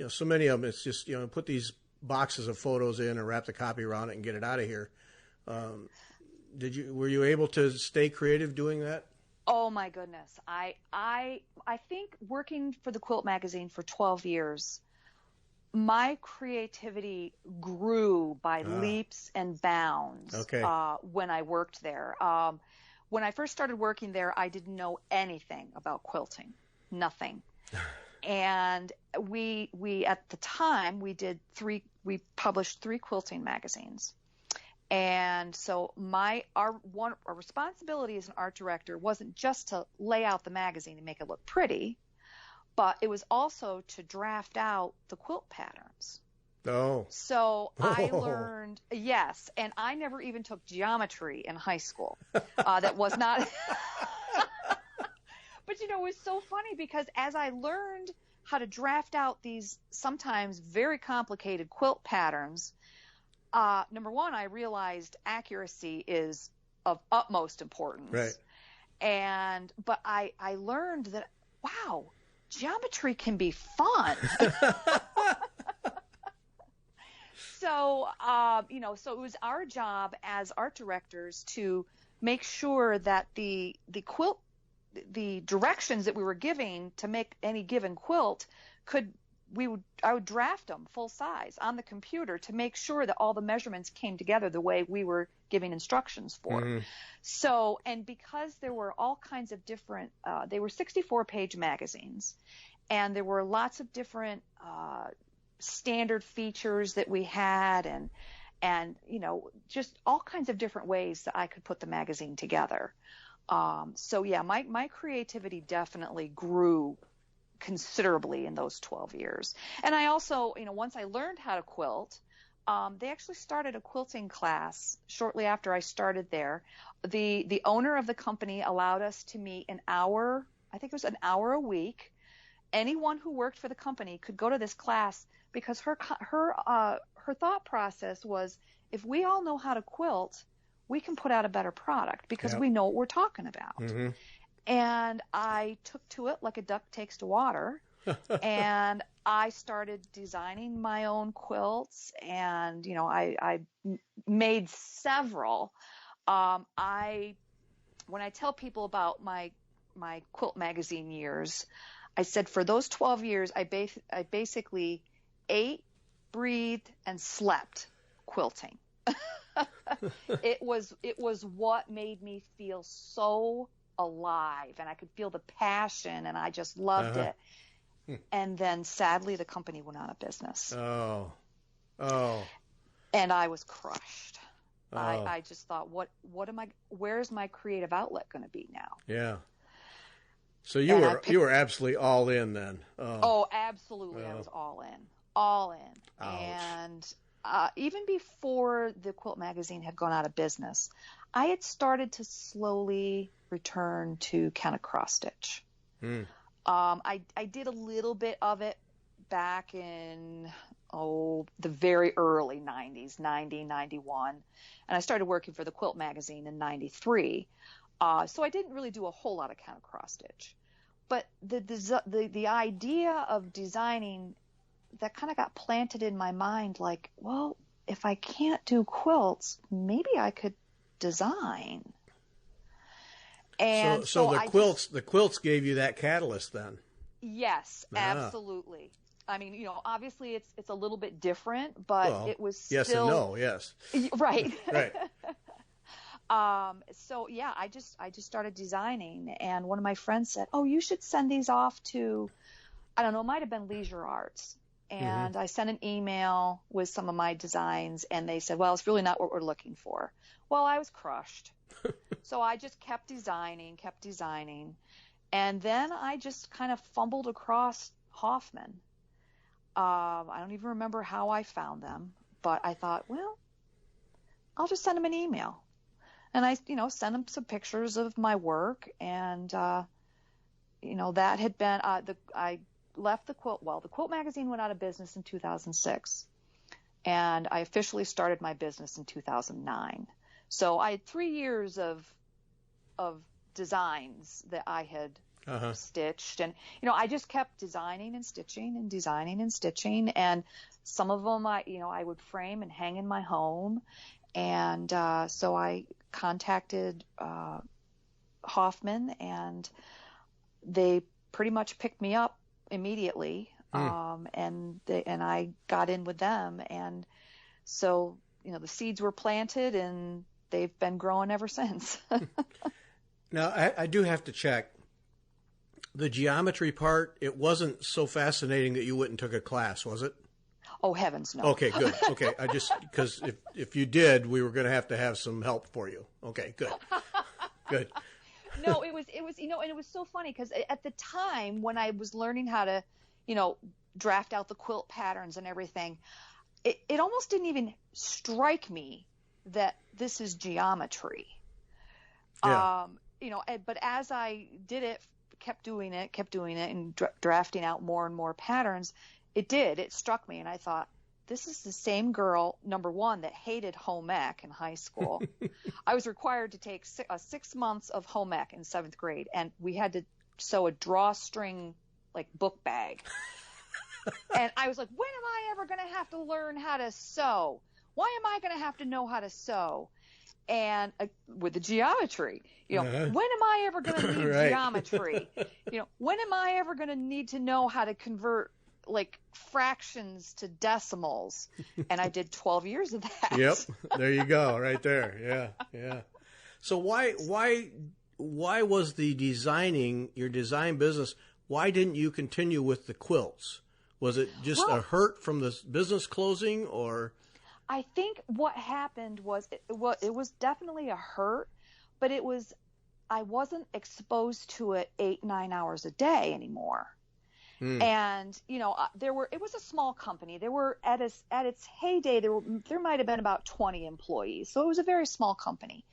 Speaker 1: so many of them, it's just put these boxes of photos in and wrap the copy around it and get it out of here. Were you able to stay creative doing that?
Speaker 2: Oh my goodness. I think working for the quilt magazine for 12 years, my creativity grew by leaps and bounds.
Speaker 1: Okay.
Speaker 2: When I worked there. When I first started working there, I didn't know anything about quilting. Nothing. And we at the time we published 3 quilting magazines. And so our responsibility as an art director wasn't just to lay out the magazine and make it look pretty, but it was also to draft out the quilt patterns.
Speaker 1: Oh.
Speaker 2: So I learned, yes, and I never even took geometry in high school. That was not. But it was so funny because as I learned how to draft out these sometimes very complicated quilt patterns, number one, I realized accuracy is of utmost importance.
Speaker 1: Right.
Speaker 2: But I learned that, wow, geometry can be fun. So, so it was our job as art directors to make sure that the quilt, the directions that we were giving to make any given quilt could I would draft them full size on the computer to make sure that all the measurements came together the way we were giving instructions for.
Speaker 1: Mm-hmm.
Speaker 2: So, and because there were all kinds of different, they were 64-page magazines, and there were lots of different standard features that we had, and just all kinds of different ways that I could put the magazine together. So yeah, my creativity definitely grew considerably in those 12 years. And I also, once I learned how to quilt, they actually started a quilting class shortly after I started there. The owner of the company allowed us to meet an hour, I think it was an hour a week. Anyone who worked for the company could go to this class, because her thought process was, if we all know how to quilt, we can put out a better product because we know what we're talking about. Mm-hmm. And I took to it like a duck takes to water, and I started designing my own quilts, and, I made several. When I tell people about my quilt magazine years, I said for those 12 years, I basically ate, breathed, and slept quilting. It was what made me feel so alive, and I could feel the passion, and I just loved it. And then sadly the company went out of business. Oh. And I was crushed. I just thought, where's my creative outlet going to be now?
Speaker 1: Yeah. So you were absolutely all in then.
Speaker 2: Oh, absolutely. I was all in. Ouch. And even before the quilt magazine had gone out of business, I had started to slowly return to kind of cross stitch. I did a little bit of it back in the very early 90s, 90, 91, and I started working for the quilt magazine in 93. So I didn't really do a whole lot of kind of cross stitch, but the idea of designing, that kind of got planted in my mind, like, well, if I can't do quilts, maybe I could design. And
Speaker 1: so the quilts gave you that catalyst then.
Speaker 2: Yes, absolutely. I mean, obviously it's a little bit different, but it was still
Speaker 1: yes and no, yes.
Speaker 2: Right.
Speaker 1: Right.
Speaker 2: So yeah, I just started designing, and one of my friends said, "Oh, you should send these off to, I don't know, it might have been Leisure Arts." And I sent an email with some of my designs, and they said, "Well, it's really not what we're looking for." Well, I was crushed. So I just kept designing. And then I just kind of fumbled across Hoffman. I don't even remember how I found them, but I thought, well, I'll just send them an email. And I, sent them some pictures of my work, and, that had been, I left the quilt magazine went out of business in 2006, and I officially started my business in 2009. So I had 3 years of designs that I had stitched, and I just kept designing and stitching, and some of them I would frame and hang in my home, and so I contacted Hoffman, and they pretty much picked me up immediately, and I got in with them, and so the seeds were planted, and they've been growing ever since.
Speaker 1: Now, I do have to check. The geometry part, it wasn't so fascinating that you went and took a class, was it?
Speaker 2: Oh, heavens, no.
Speaker 1: Okay, good. Okay, because if you did, we were going to have some help for you. Okay, good. Good.
Speaker 2: No, it was, and it was so funny because at the time when I was learning how to, draft out the quilt patterns and everything, it almost didn't even strike me that this is geometry.
Speaker 1: Yeah.
Speaker 2: But as I did it, kept doing it, and drafting out more and more patterns, it struck me, and I thought, this is the same girl, number one, that hated home ec in high school. I was required to take 6 months of home ec in 7th grade, and we had to sew a drawstring book bag. And I was like, when am I ever going to have to learn how to sew? Why am I going to have to know how to sew? And with the geometry, when am I ever going to need
Speaker 1: right.
Speaker 2: geometry? When am I ever going to need to know how to convert like fractions to decimals, and I did 12 years of that.
Speaker 1: Yep. There you go. Right there. Yeah. Yeah. So why was the your design business, why didn't you continue with the quilts? Was it just a hurt from the business closing, or?
Speaker 2: I think what happened was it was definitely a hurt, but I wasn't exposed to it 8-9 hours a day anymore. And, you know, it was a small company. There were at its heyday, there might've been about 20 employees. So it was a very small company,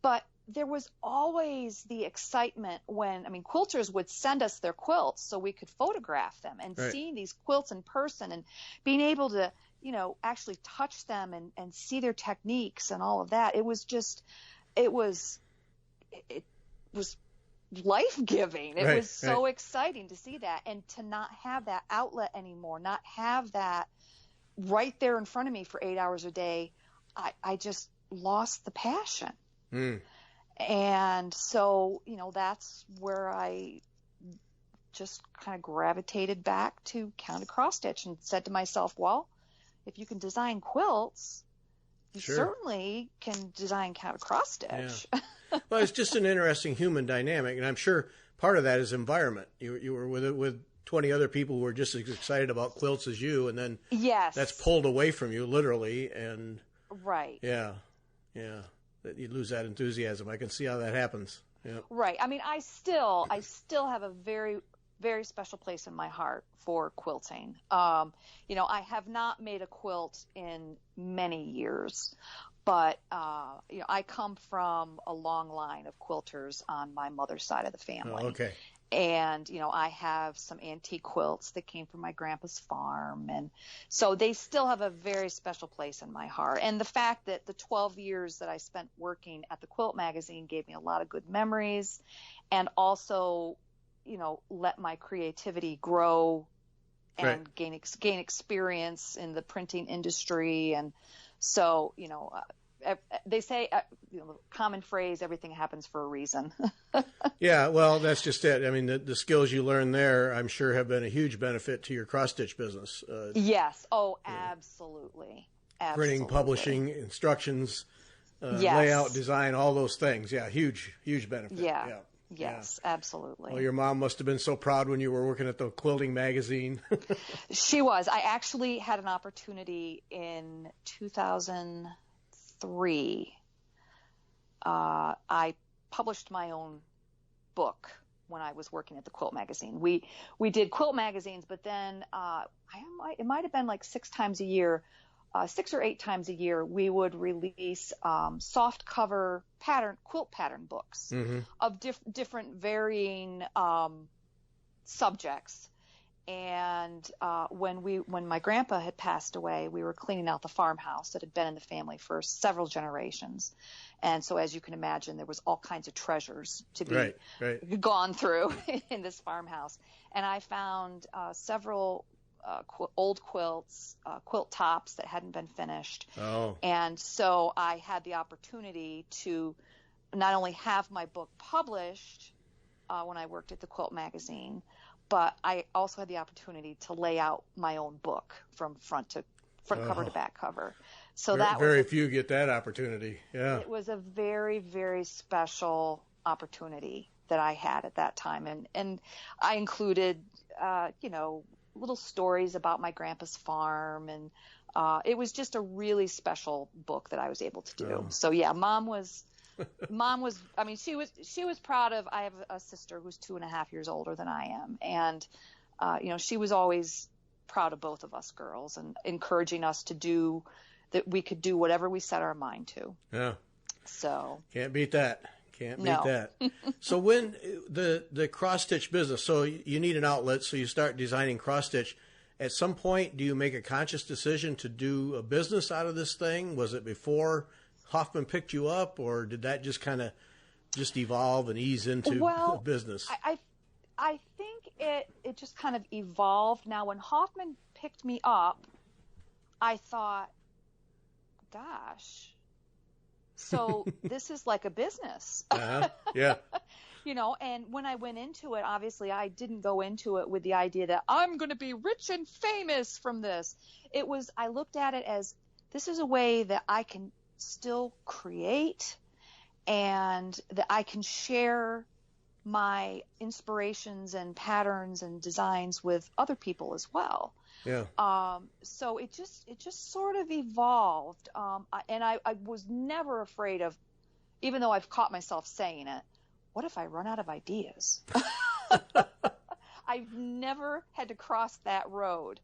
Speaker 2: but there was always the excitement when, I mean, quilters would send us their quilts so we could photograph them, and seeing these quilts in person and being able to, you know, actually touch them and see their techniques and all of that. It was life-giving. It was so exciting to see that, and to not have that outlet anymore, not have that right there in front of me for 8 hours a day. I just lost the passion. And so, you know, that's where I just kind of gravitated back to counted cross stitch and said to myself, well, if you can design quilts, you certainly can design counted cross stitch.
Speaker 1: Yeah. Well, it's just an interesting human dynamic, and I'm sure part of that is environment. You were with 20 other people who were just as excited about quilts as you, and then that's pulled away from you, literally, and yeah, you lose that enthusiasm. I can see how that happens. Yeah.
Speaker 2: Right. I mean, I still have a very, very special place in my heart for quilting. You know, I have not made a quilt in many years, but you know, I come from a long line of quilters on my mother's side of the family.
Speaker 1: Oh, okay.
Speaker 2: And, you know, I have some antique quilts that came from my grandpa's farm. And so they still have a very special place in my heart. And the fact that the 12 years that I spent working at the Quilt magazine gave me a lot of good memories, and also, you know, let my creativity grow and gain experience in the printing industry. And so, you know, they say, you know, common phrase, everything happens for a reason.
Speaker 1: Yeah, well, that's just it. I mean, the skills you learned there, I'm sure, have been a huge benefit to your cross-stitch business.
Speaker 2: Yes. Oh, absolutely.
Speaker 1: Printing, publishing, instructions, layout, design, all those things. Yeah, huge benefit.
Speaker 2: Yeah. Yes, absolutely.
Speaker 1: Well, your mom must have been so proud when you were working at the quilting magazine.
Speaker 2: She was. I actually had an opportunity in 2003. I published my own book when I was working at the Quilt magazine. We did quilt magazines, but then it might have been like 6 times a year, 6 or 8 times a year, we would release soft cover quilt pattern books of different varying subjects. And when my grandpa had passed away, we were cleaning out the farmhouse that had been in the family for several generations. And so, as you can imagine, there was all kinds of treasures to be gone through in this farmhouse. And I found several old quilts, quilt tops that hadn't been finished.
Speaker 1: Oh.
Speaker 2: And so I had the opportunity to not only have my book published when I worked at the Quilt magazine, but I also had the opportunity to lay out my own book from front cover to back cover. So
Speaker 1: very few get that opportunity. Yeah.
Speaker 2: It was a very, very special opportunity that I had at that time. And I included, you know, little stories about my grandpa's farm. And it was just a really special book that I was able to do. Oh. So yeah, Mom was, I mean, she was proud of, I have a sister who's 2.5 years older than I am. And, you know, she was always proud of both of us girls and encouraging us to do that. We could do whatever we set our mind to.
Speaker 1: Yeah.
Speaker 2: So
Speaker 1: can't beat that. Can't beat that. So when the cross stitch business, so you need an outlet. So you start designing cross stitch. At some point, do you make a conscious decision to do a business out of this thing? Was it before Hoffman picked you up, or did that just kind of just evolve and ease into business?
Speaker 2: I think it just kind of evolved. Now, when Hoffman picked me up, I thought, gosh, so this is like a business.
Speaker 1: Yeah.
Speaker 2: And when I went into it, obviously I didn't go into it with the idea that I'm going to be rich and famous from this. I looked at it as, this is a way that I can still create and that I can share my inspirations and patterns and designs with other people as well.
Speaker 1: Yeah.
Speaker 2: So it just sort of evolved. And I was never afraid of, even though I've caught myself saying it, what if I run out of ideas? I've never had to cross that road.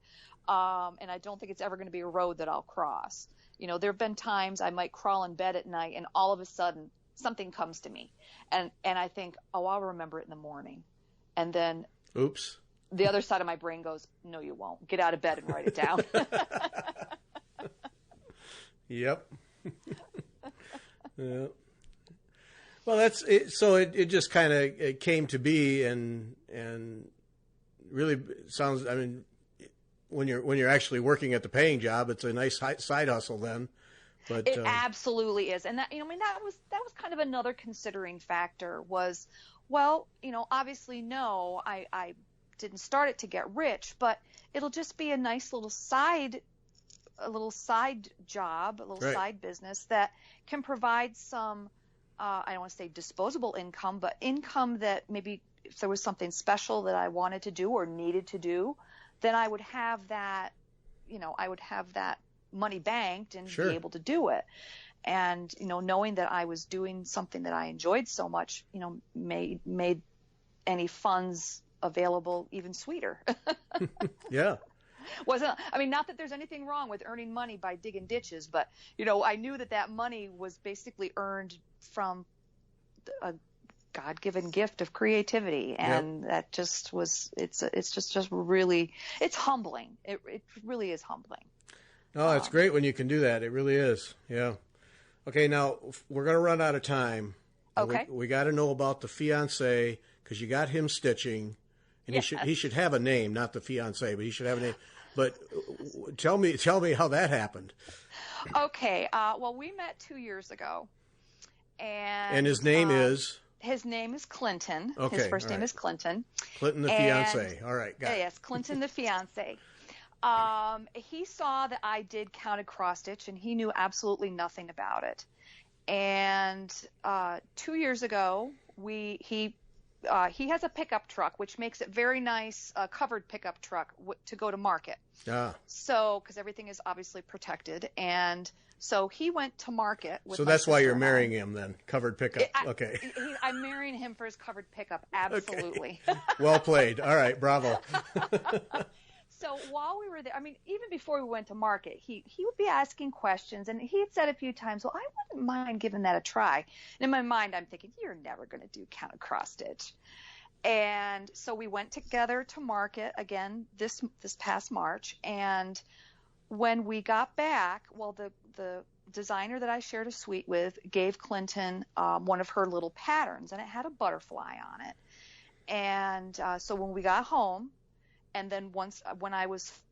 Speaker 2: And I don't think it's ever going to be a road that I'll cross. There have been times I might crawl in bed at night and all of a sudden something comes to me and I think, oh, I'll remember it in the morning. And then,
Speaker 1: oops,
Speaker 2: the other side of my brain goes, no, you won't. Get out of bed and write it down.
Speaker 1: Yep. Yeah. Well, that's it. So it just kind of came to be, and really sounds. I mean, when you're actually working at the paying job, it's a nice side hustle then. But
Speaker 2: it absolutely is, and that that was kind of another considering factor was, well, obviously no, I didn't start it to get rich, but it'll just be a nice little side job, a little
Speaker 1: right.
Speaker 2: side business that can provide some, I don't want to say disposable income, but income that maybe if there was something special that I wanted to do or needed to do, then I would have that, money banked and
Speaker 1: sure.
Speaker 2: be able to do it. And, knowing that I was doing something that I enjoyed so much, made any funds available even sweeter.
Speaker 1: Yeah.
Speaker 2: Not that there's anything wrong with earning money by digging ditches, but, I knew that money was basically earned from a God-given gift of creativity. And yep. That just was, it's just really, it's humbling. It really is humbling.
Speaker 1: Oh, it's great when you can do that. It really is. Yeah. Okay. Now we're going to run out of time.
Speaker 2: Okay.
Speaker 1: We got to know about the fiance, because you got him stitching, and yes. he should have a name, not the fiance, but he should have a name. But tell me how that happened.
Speaker 2: Okay. Well, we met 2 years ago, and
Speaker 1: his name is.
Speaker 2: His name is Clinton.
Speaker 1: Okay.
Speaker 2: His first name is Clinton.
Speaker 1: Clinton the fiance. All right. Got it.
Speaker 2: Yes, Clinton the fiance. He saw that I did counted cross stitch, and he knew absolutely nothing about it. And 2 years ago, he has a pickup truck, which makes it very nice, covered pickup truck to go to market. So, because everything is obviously protected, and so he went to market.
Speaker 1: So that's why you're marrying him then, covered pickup. Okay.
Speaker 2: I'm marrying him for his covered pickup. Absolutely.
Speaker 1: Okay. Well played. All right. Bravo.
Speaker 2: So while we were there, even before we went to market, he would be asking questions, and he had said a few times, well, I wouldn't mind giving that a try. And in my mind, I'm thinking, you're never going to do counted cross stitch. And so we went together to market again this past March. And when we got back, well, the designer that I shared a suite with gave Clinton one of her little patterns, and it had a butterfly on it. And so when we got home, and then when I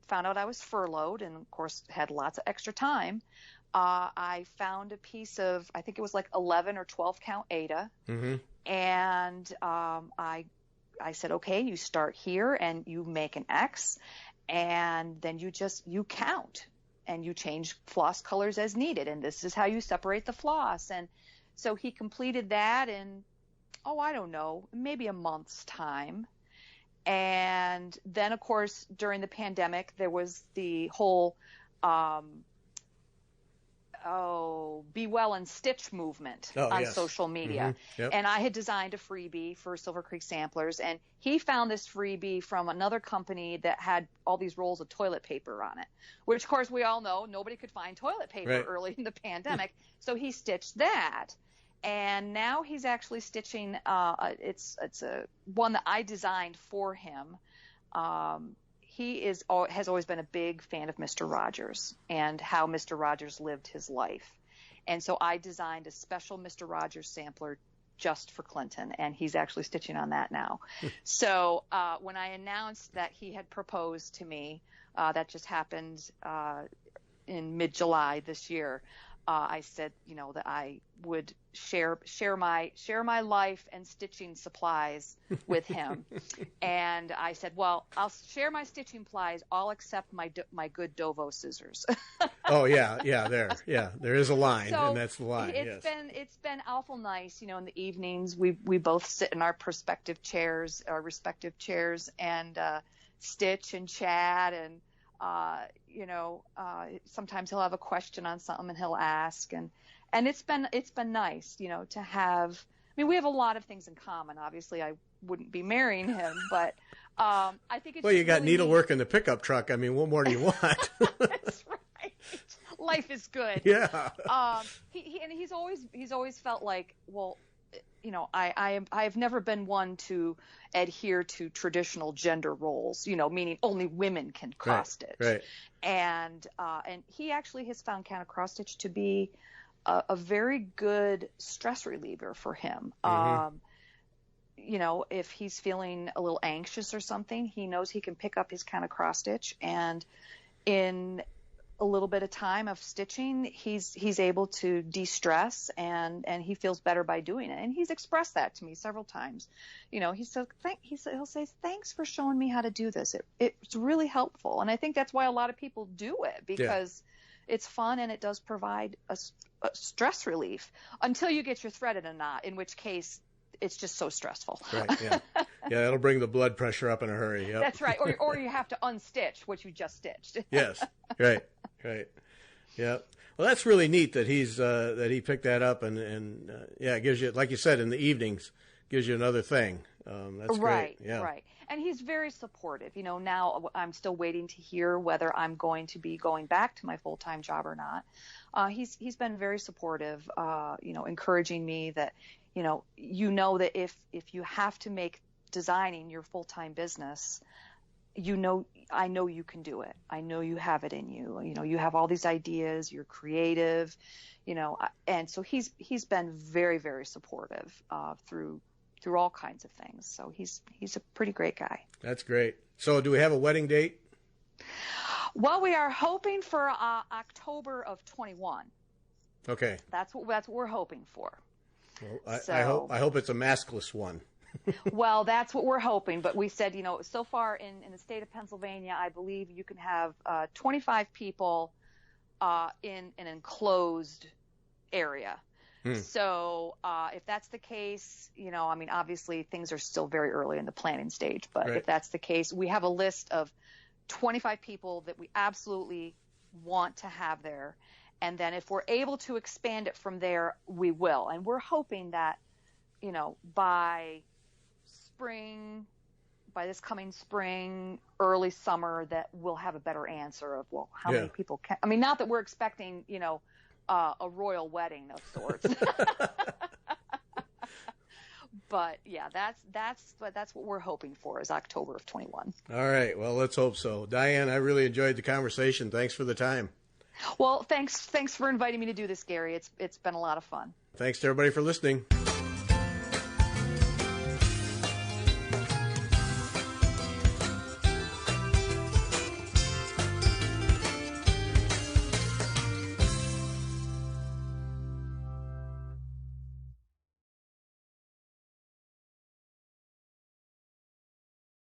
Speaker 2: found out I was furloughed, and of course had lots of extra time, I found a piece of, I think it was like 11 or 12 count Aida.
Speaker 1: Mm-hmm.
Speaker 2: And I said, okay, you start here and you make an X, and then you count and you change floss colors as needed. And this is how you separate the floss. And so he completed that in, I don't know, maybe a month's time. And then, of course, during the pandemic, there was the whole Be Well and Stitch movement on social media. Mm-hmm. Yep. And I had designed a freebie for Silver Creek Samplers, and he found this freebie from another company that had all these rolls of toilet paper on it, which, of course, we all know nobody could find toilet paper early in the pandemic. So he stitched that. And now he's actually stitching, it's a one that I designed for him. He has always been a big fan of Mr. Rogers and how Mr. Rogers lived his life. And so I designed a special Mr. Rogers sampler just for Clinton, and he's actually stitching on that now. So when I announced that he had proposed to me, that just happened in mid-July this year, I said, that I would share my life and stitching supplies with him. And I said, well, I'll share my stitching supplies, all except my good Dovo scissors.
Speaker 1: Oh yeah, there is a line,
Speaker 2: So
Speaker 1: and that's the line.
Speaker 2: it's been awful nice, in the evenings we both sit in our respective chairs, and stitch and chat, and sometimes he'll have a question on something and he'll ask, and it's been nice, to have. I mean, we have a lot of things in common. Obviously, I wouldn't be marrying him, but I think it's.
Speaker 1: Well, you got
Speaker 2: really
Speaker 1: needlework in the pickup truck. I mean, what more do you want?
Speaker 2: That's right. Life is good.
Speaker 1: Yeah.
Speaker 2: He's always felt like, well, I've never been one to adhere to traditional gender roles, meaning only women can cross stitch.
Speaker 1: Right.
Speaker 2: And he actually has found kind of cross stitch to be a very good stress reliever for him.
Speaker 1: Mm-hmm.
Speaker 2: If he's feeling a little anxious or something, he knows he can pick up his kind of cross stitch, and in a little bit of time of stitching, he's able to de-stress, and he feels better by doing it. And he's expressed that to me several times. He'll say, thanks for showing me how to do this. It's really helpful. And I think that's why a lot of people do it, because it's fun and it does provide a stress relief until you get your thread in a knot, in which case it's just so stressful.
Speaker 1: Right. Yeah. Yeah. That'll bring the blood pressure up in a hurry. Yep.
Speaker 2: That's right. Or you have to unstitch what you just stitched.
Speaker 1: Yes. Right. Yeah. Well, that's really neat that he picked that up, and it gives you, like you said, in the evenings, gives you another thing. That's
Speaker 2: right.
Speaker 1: Great. Yeah.
Speaker 2: Right. And he's very supportive. Now I'm still waiting to hear whether I'm going to be going back to my full-time job or not. He's been very supportive. Encouraging me that, that if you have to make designing your full-time business, I know you can do it. I know you have it in you. You have all these ideas. You're creative, and so he's been very, very supportive through all kinds of things. So he's a pretty great guy. That's great.
Speaker 1: So do we have a wedding date?
Speaker 2: Well, we are hoping for October of 21.
Speaker 1: Okay.
Speaker 2: That's what we're hoping for.
Speaker 1: Well, I hope it's a maskless one.
Speaker 2: Well, that's what we're hoping. But we said, so far in the state of Pennsylvania, I believe you can have 25 people in an enclosed area. So if that's the case, obviously things are still very early in the planning stage. But
Speaker 1: right.
Speaker 2: If that's the case, we have a list of 25 people that we absolutely want to have there. And then if we're able to expand it from there, we will. And we're hoping that, by this coming spring, early summer, that we'll have a better answer of, well, how many people can, not that we're expecting, a royal wedding of sorts. But yeah, that's what we're hoping for, is October of 21.
Speaker 1: All right. Well, let's hope so. Diane, I really enjoyed the conversation. Thanks for the time.
Speaker 2: Well, thanks for inviting me to do this, Gary. It's been a lot of fun.
Speaker 1: Thanks to everybody for listening.